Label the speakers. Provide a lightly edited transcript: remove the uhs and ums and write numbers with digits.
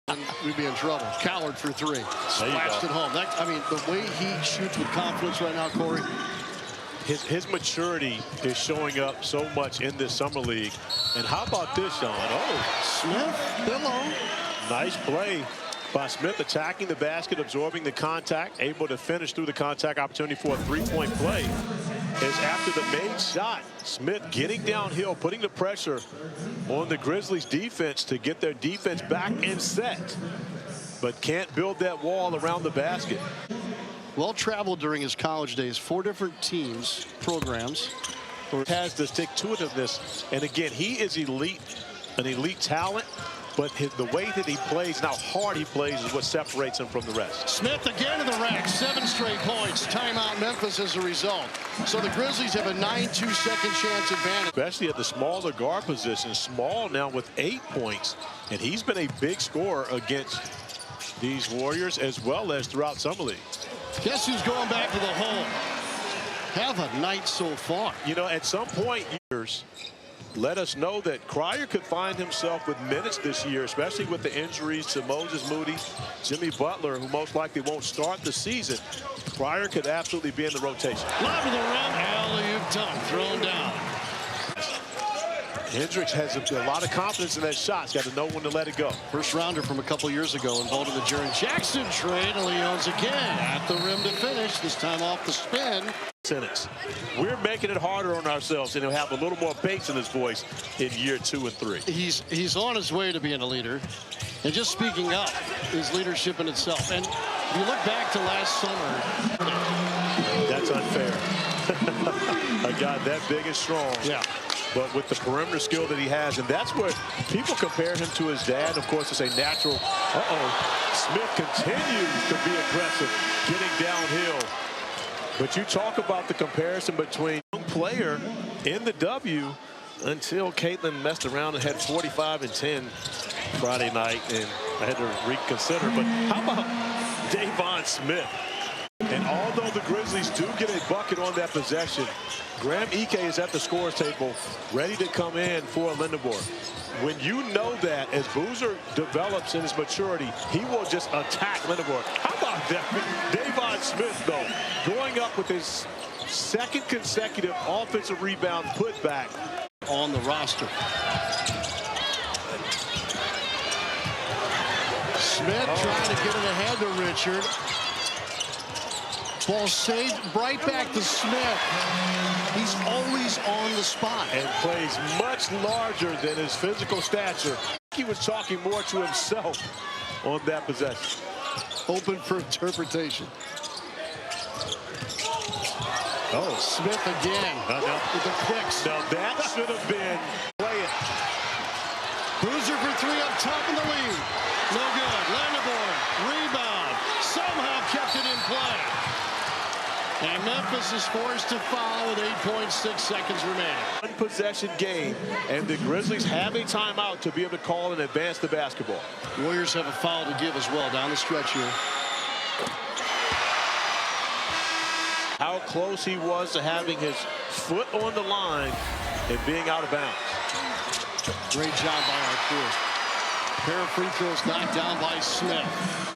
Speaker 1: And we'd be in trouble. Coward for three. Splashed it home. I mean, the way he shoots with confidence right now, Corey.
Speaker 2: His maturity is showing up so much in this summer league. And how about this, Sean? Oh,
Speaker 1: Smith, hello.
Speaker 2: Nice play by Smith, attacking the basket, absorbing the contact, able to finish through the contact opportunity for a three-point play. Is after the made shot, Smith getting downhill, putting the pressure on the Grizzlies defense to get their defense back in set, but can't build that wall around the basket.
Speaker 1: Well traveled during his college days, 4 different teams, programs.
Speaker 2: Has the stick-to-itiveness, and again, he is elite, an elite talent, but the way that he plays and how hard he plays is what separates him from the rest.
Speaker 1: Smith again to the rack, 7 straight points. Timeout Memphis as a result. So the Grizzlies have a 9-2 second chance advantage.
Speaker 2: Especially at the smaller guard position. Small now with 8 points, and he's been a big scorer against these Warriors as well as throughout Summer League.
Speaker 1: Guess who's going back to the hole? Have a night so far.
Speaker 2: You know, at some point, years let us know that Cryer could find himself with minutes this year, especially with the injuries to Moses Moody, Jimmy Butler, who most likely won't start the season. Cryer could absolutely be in the rotation.
Speaker 1: Lob to the rim, alley-oop dunk, thrown down.
Speaker 2: Hendricks has a lot of confidence in that shot. He's got to know when to let it go.
Speaker 1: First rounder from a couple years ago involved in the Jaren Jackson trade. And Leon's again at the rim to finish, this time off the spin.
Speaker 2: We're making it harder on ourselves, and he'll have a little more bass in his voice in year 2 and 3.
Speaker 1: He's on his way to being a leader, and just speaking up is leadership in itself. And if you look back to last summer,
Speaker 2: that's unfair. A guy that big and strong.
Speaker 1: Yeah.
Speaker 2: But with the perimeter skill that he has, and that's where people compare him to his dad. Of course, it's a natural. Smith continues to be aggressive, getting downhill. But you talk about the comparison between young player in the W until Caitlin messed around and had 45 and 10 Friday night, and I had to reconsider. But how about Deivon Smith? And although the Grizzlies do get a bucket on that possession, Graham Ike is at the scores table, ready to come in for Lindenborg. When you know that, as Boozer develops in his maturity, he will just attack Lindenborg. How about that? Deivon Smith, though, going up with his 2nd consecutive offensive rebound putback
Speaker 1: on the roster. Smith trying to get it ahead to Richard. Ball saved right back to Smith. He's always on the spot.
Speaker 2: And plays much larger than his physical stature. He was talking more to himself on that possession.
Speaker 1: Open for interpretation. Oh, Smith again with the kicks.
Speaker 2: Now that should have been playing.
Speaker 1: Boozer for 3 up top in the lead. No good. Lindenborg, rebound. Somehow kept it in play. And Memphis is forced to foul with 8.6 seconds remaining.
Speaker 2: One possession game, and the Grizzlies have a timeout to be able to call and advance the basketball.
Speaker 1: Warriors have a foul to give as well down the stretch here.
Speaker 2: How close he was to having his foot on the line and being out of bounds.
Speaker 1: Great job by our crew. Pair of free throws knocked down by Smith.